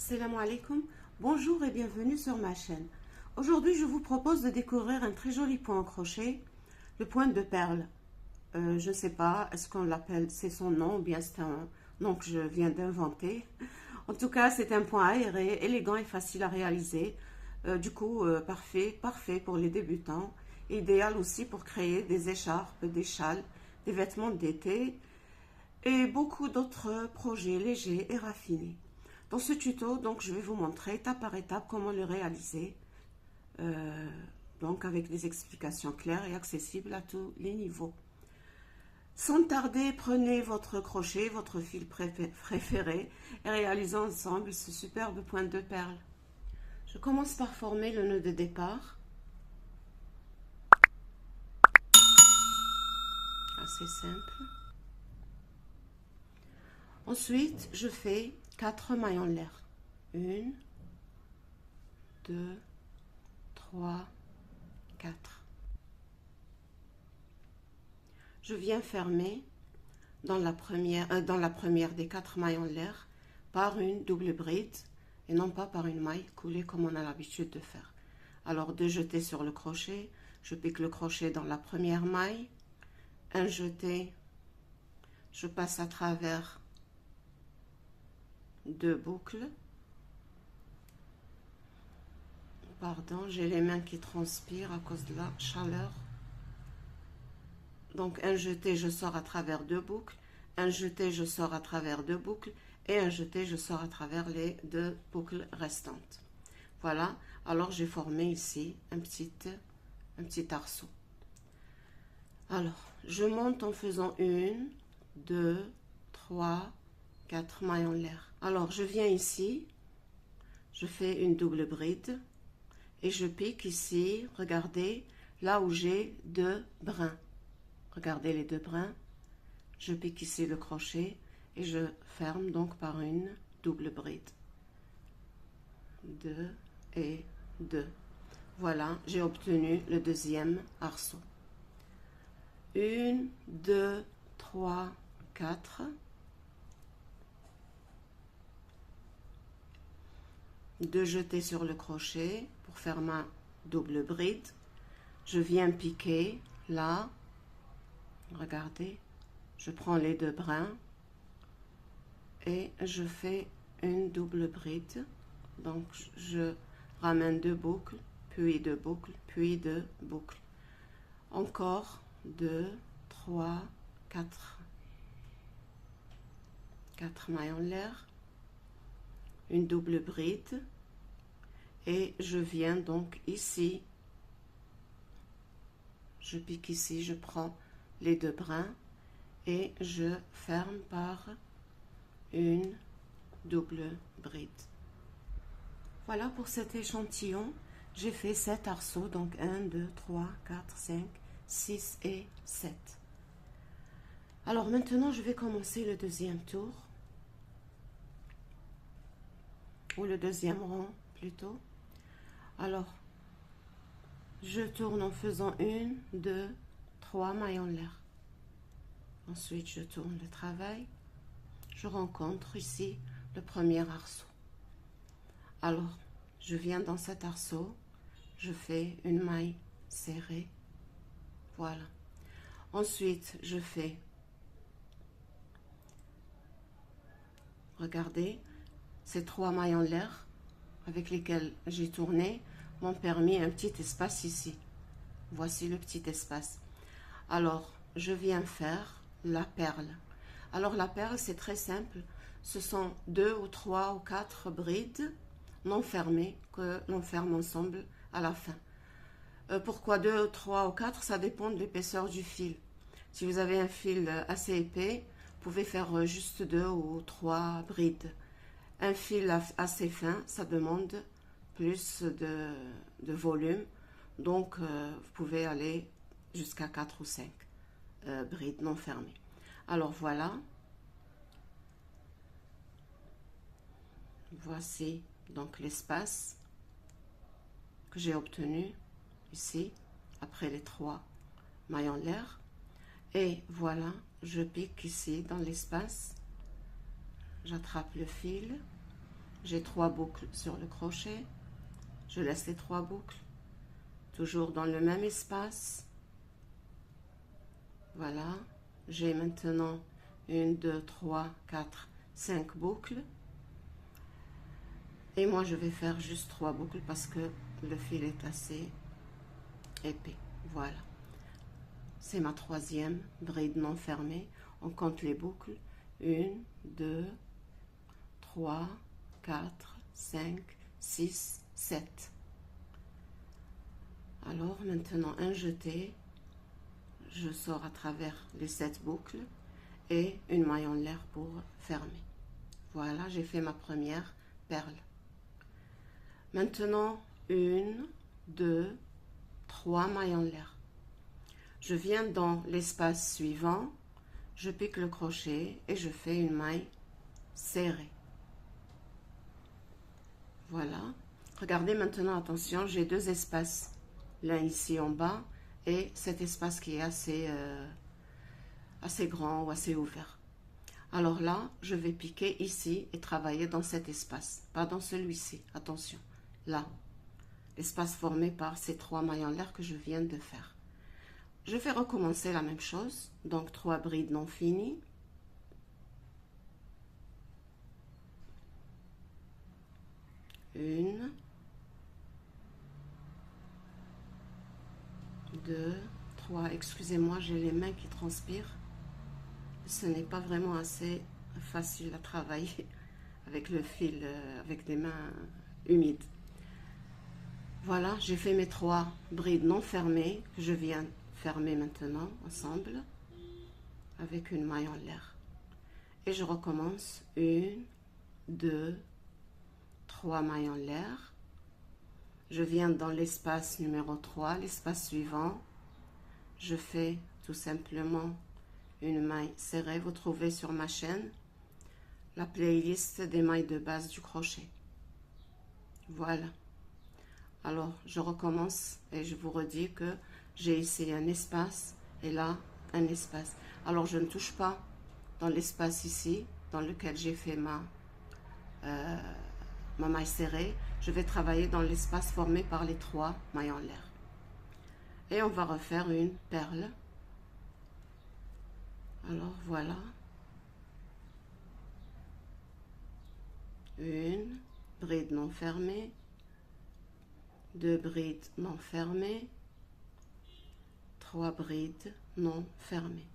Assalamu alaikum, bonjour et bienvenue sur ma chaîne. Aujourd'hui, je vous propose de découvrir un très joli point au crochet, le point de perle. Je ne sais pas, est-ce qu'on l'appelle, c'est son nom ou bien c'est un nom que je viens d'inventer. En tout cas, c'est un point aéré, élégant et facile à réaliser. Parfait pour les débutants. Idéal aussi pour créer des écharpes, des châles, des vêtements d'été et beaucoup d'autres projets légers et raffinés. Dans ce tuto, donc, je vais vous montrer étape par étape comment le réaliser, donc avec des explications claires et accessibles à tous les niveaux. Sans tarder, prenez votre crochet, votre fil préféré et réalisons ensemble ce superbe point de perle. Je commence par former le nœud de départ. Assez simple. Ensuite, je fais 4 mailles en l'air. 1, 2, 3, 4. Je viens fermer dans la première des 4 mailles en l'air par une double bride et non pas par une maille coulée comme on a l'habitude de faire. Alors, 2 jetés sur le crochet, je pique le crochet dans la première maille, un jeté, je passe à travers 2 boucles. Pardon, j'ai les mains qui transpirent à cause de la chaleur. Donc un jeté, je sors à travers 2 boucles, un jeté, je sors à travers 2 boucles et un jeté, je sors à travers les 2 boucles restantes. Voilà, alors j'ai formé ici un petit arceau. Alors, je monte en faisant 1, 2, 3, 4 mailles en l'air. Alors, je viens ici, je fais une double bride et je pique ici, regardez, là où j'ai 2 brins. Regardez les 2 brins. Je pique ici le crochet et je ferme donc par une double bride. 2 et 2. Voilà, j'ai obtenu le deuxième arceau. 1, 2, 3, 4. 2 jetés sur le crochet pour faire ma double bride. Je viens piquer là. Regardez, je prends les 2 brins et je fais une double bride. Donc, je ramène 2 boucles, puis 2 boucles, puis 2 boucles. Encore 2, 3, 4. 4 mailles en l'air. Une double bride. Et je viens donc ici. Je pique ici, je prends les 2 brins et je ferme par une double bride. Voilà pour cet échantillon. J'ai fait 7 arceaux, donc 1, 2, 3, 4, 5, 6 et 7. Alors maintenant, je vais commencer le deuxième tour, ou le deuxième rang plutôt. Alors, je tourne en faisant 1, 2, 3 mailles en l'air. Ensuite, je tourne le travail. Je rencontre ici le premier arceau. Alors, je viens dans cet arceau, je fais une maille serrée. Voilà. Ensuite, je fais, regardez, ces 3 mailles en l'air avec lesquelles j'ai tourné m'ont permis un petit espace ici. Voici le petit espace. Alors, je viens faire la perle. Alors, la perle, c'est très simple. Ce sont 2 ou 3 ou 4 brides non fermées que l'on ferme ensemble à la fin. Pourquoi 2, 3 ou 4? Ça dépend de l'épaisseur du fil. Si vous avez un fil assez épais, vous pouvez faire juste 2 ou 3 brides. Un fil assez fin, ça demande plus de volume. Donc, vous pouvez aller jusqu'à 4 ou 5 brides non fermées. Alors, voilà. Voici donc l'espace que j'ai obtenu ici, après les 3 mailles en l'air. Et voilà, je pique ici dans l'espace. J'attrape le fil. j'ai 3 boucles sur le crochet, je laisse les 3 boucles toujours dans le même espace. Voilà, j'ai maintenant 1 2 3 4 5 boucles, et moi je vais faire juste 3 boucles parce que le fil est assez épais. Voilà, c'est ma 3e bride non fermée. On compte les boucles: 1 2 3 4 5 6 7. Alors maintenant, un jeté, je sors à travers les 7 boucles et une maille en l'air pour fermer. Voilà, j'ai fait ma première perle. Maintenant, 1 2 3 mailles en l'air. Je viens dans l'espace suivant, je pique le crochet et je fais une maille serrée. Voilà. Regardez maintenant, attention, j'ai 2 espaces. L'un ici en bas et cet espace qui est assez grand ou assez ouvert. Alors là, je vais piquer ici et travailler dans cet espace, pas dans celui-ci, attention. Là, l'espace formé par ces 3 mailles en l'air que je viens de faire. Je vais recommencer la même chose, donc 3 brides non finies. Une, 2, 3, excusez-moi, j'ai les mains qui transpirent. Ce n'est pas vraiment assez facile à travailler avec le fil, avec des mains humides. Voilà, j'ai fait mes 3 brides non fermées que je viens fermer maintenant ensemble avec une maille en l'air. Et je recommence 1, 2, 3 mailles en l'air. Je viens dans l'espace numéro 3, l'espace suivant. Je fais tout simplement une maille serrée. Vous trouvez sur ma chaîne la playlist des mailles de base du crochet. Voilà. Alors, je recommence et je vous redis que j'ai ici un espace et là, un espace. Alors, je ne touche pas dans l'espace ici, dans lequel j'ai fait ma maille serrée. Je vais travailler dans l'espace formé par les 3 mailles en l'air. Et on va refaire une perle. Alors, voilà. Une bride non fermée. 2 brides non fermées. 3 brides non fermées.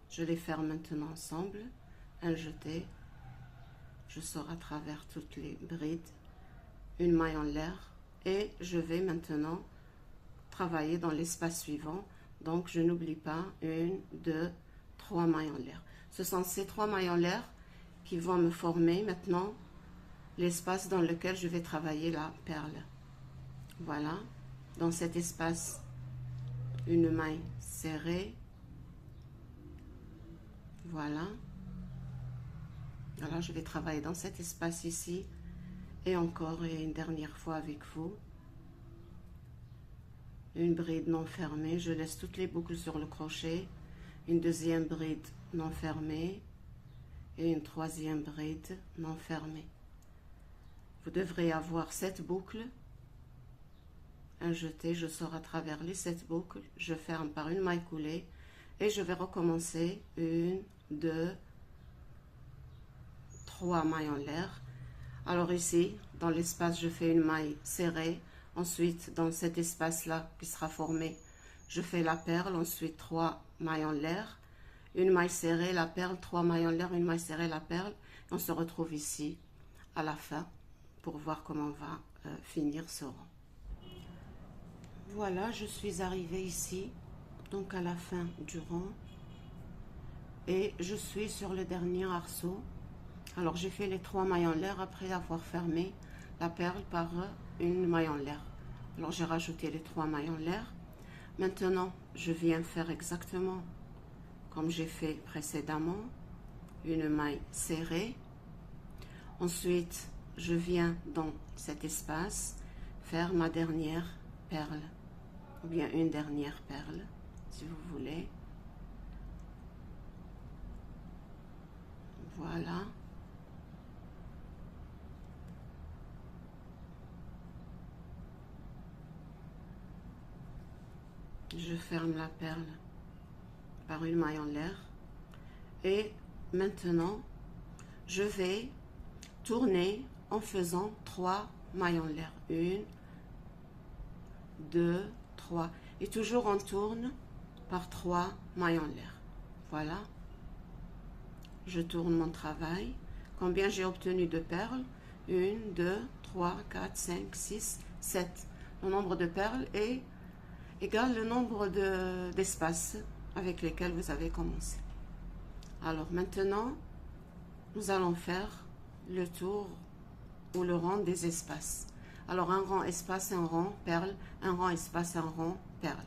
Je les ferme maintenant ensemble. Un jeté. Je sors à travers toutes les brides. Une maille en l'air. Et je vais maintenant travailler dans l'espace suivant. Donc, je n'oublie pas 1, 2, 3 mailles en l'air. Ce sont ces 3 mailles en l'air qui vont me former maintenant l'espace dans lequel je vais travailler la perle. Voilà, dans cet espace, une maille serrée. Voilà. Alors, je vais travailler dans cet espace ici et encore et une dernière fois avec vous. Une bride non fermée, je laisse toutes les boucles sur le crochet. Une deuxième bride non fermée et une 3e bride non fermée. Vous devrez avoir 7 boucles. Un jeté, je sors à travers les 7 boucles, je ferme par une maille coulée et je vais recommencer 1, 2, 3 mailles en l'air. Alors ici, dans l'espace, je fais une maille serrée. Ensuite, dans cet espace-là qui sera formé, je fais la perle. Ensuite, 3 mailles en l'air. Une maille serrée, la perle, 3 mailles en l'air, une maille serrée, la perle. On se retrouve ici à la fin pour voir comment on va finir ce rang. Voilà, je suis arrivée ici, donc à la fin du rang. Et je suis sur le dernier arceau. Alors, j'ai fait les 3 mailles en l'air après avoir fermé la perle par une maille en l'air. Alors, j'ai rajouté les 3 mailles en l'air. Maintenant, je viens faire exactement comme j'ai fait précédemment. Une maille serrée. Ensuite, je viens dans cet espace faire ma dernière perle. Ou bien une dernière perle, si vous voulez. Voilà. Je ferme la perle par une maille en l'air. Et maintenant, je vais tourner en faisant 3 mailles en l'air. 1, 2, 3. Et toujours on tourne par 3 mailles en l'air. Voilà. Je tourne mon travail. Combien j'ai obtenu de perles? 1, 2, 3, 4, 5, 6, 7. Le nombre de perles est égal au nombre d'espaces avec lesquels vous avez commencé. Alors maintenant, nous allons faire le tour ou le rang des espaces. Alors un rang espace, un rang perle, un rang espace, un rang perle.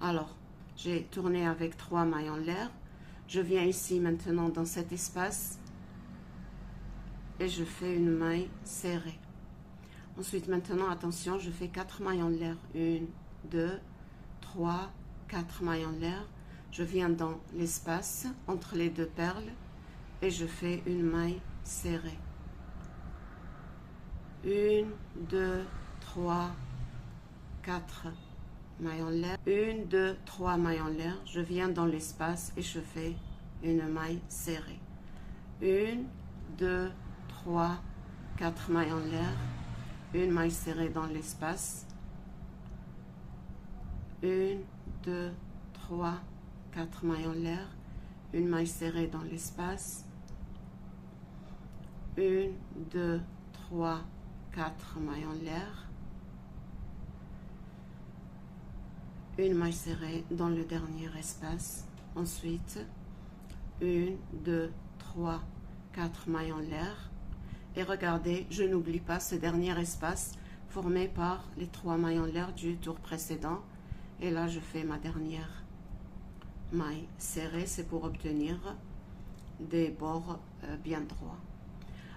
Alors, j'ai tourné avec 3 mailles en l'air. Je viens ici maintenant dans cet espace et je fais une maille serrée. Ensuite, maintenant, attention, je fais 4 mailles en l'air. 1, 2, 3, 4 mailles en l'air. Je viens dans l'espace entre les deux perles et je fais une maille serrée. 1, 2, 3, 4 mailles en l'air. 1, 2, 3 mailles en l'air. Je viens dans l'espace et je fais une maille serrée. 1, 2, 3, 4 mailles en l'air. Une maille serrée dans l'espace. 1, 2, 3, 4 mailles en l'air. Une maille serrée dans l'espace. 1, 2, 3, 4 mailles en l'air. Une maille serrée dans le dernier espace. Ensuite, 1, 2, 3, 4 mailles en l'air. Et regardez, je n'oublie pas ce dernier espace formé par les 3 mailles en l'air du tour précédent. Et là, je fais ma dernière maille serrée. C'est pour obtenir des bords bien droits.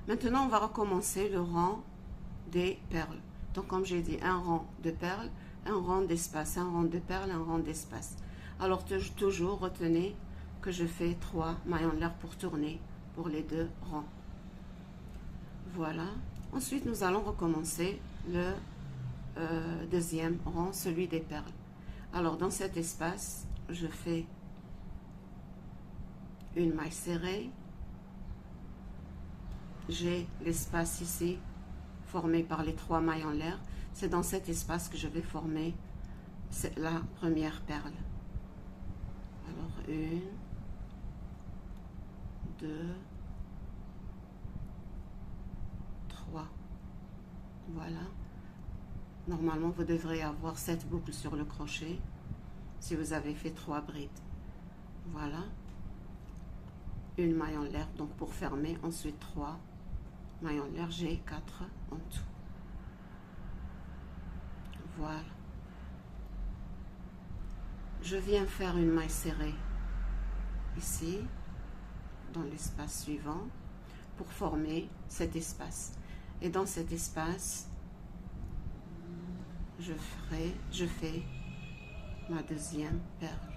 Maintenant, on va recommencer le rang des perles. Donc, comme j'ai dit, un rang de perles, un rang d'espace, un rang de perles, un rang d'espace. Alors, toujours retenez que je fais 3 mailles en l'air pour tourner pour les 2 rangs. Voilà. Ensuite, nous allons recommencer le deuxième rang, celui des perles. Alors, dans cet espace, je fais une maille serrée. J'ai l'espace ici formé par les 3 mailles en l'air. C'est dans cet espace que je vais former la première perle. Alors, 1, 2, 3. Voilà. Normalement, vous devrez avoir 7 boucles sur le crochet si vous avez fait 3 brides. Voilà. Une maille en l'air, donc pour fermer. Ensuite, 3 mailles en l'air. J'ai 4 en tout. Voilà. Je viens faire une maille serrée ici, dans l'espace suivant, pour former cet espace. Et dans cet espace, je fais ma deuxième perle.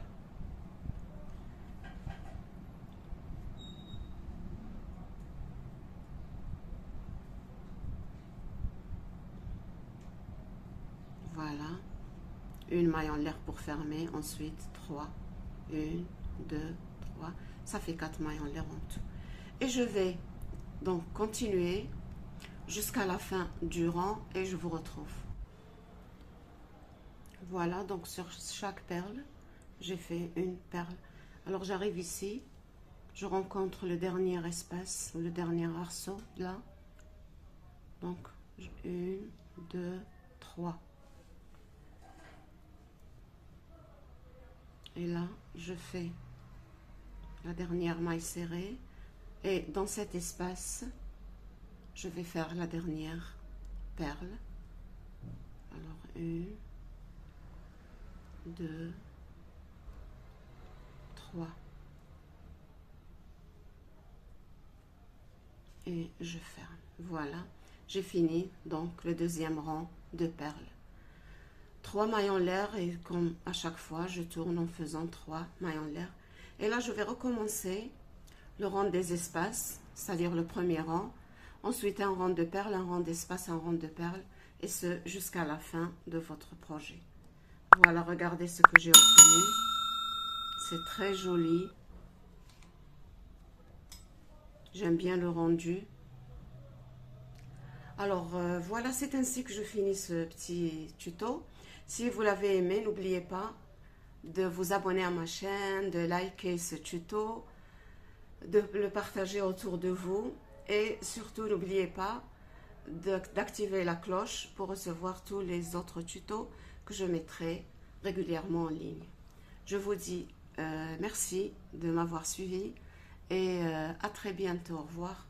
Voilà. Une maille en l'air pour fermer. Ensuite, 3. 1, 2, 3. Ça fait 4 mailles en l'air en tout. Et je vais donc continuer jusqu'à la fin du rang et je vous retrouve. Voilà, donc sur chaque perle, j'ai fait une perle. Alors j'arrive ici, je rencontre le dernier espace, le dernier arceau, là. Donc, 1, 2, 3. Et là, je fais la dernière maille serrée. Et dans cet espace, je vais faire la dernière perle. Alors, 1, 2, 3. Et je ferme. Voilà, j'ai fini donc le deuxième rang de perles. 3 mailles en l'air et comme à chaque fois, je tourne en faisant 3 mailles en l'air. Et là, je vais recommencer le rang des espaces, c'est-à-dire le premier rang. Ensuite, un rang de perles, un rang d'espace, un rang de perles. Et ce, jusqu'à la fin de votre projet. Voilà, regardez ce que j'ai obtenu. C'est très joli. J'aime bien le rendu. Alors, voilà, c'est ainsi que je finis ce petit tuto. Si vous l'avez aimé, n'oubliez pas de vous abonner à ma chaîne, de liker ce tuto, de le partager autour de vous. Et surtout, n'oubliez pas d'activer la cloche pour recevoir tous les autres tutos que je mettrai régulièrement en ligne. Je vous dis merci de m'avoir suivi et à très bientôt. Au revoir.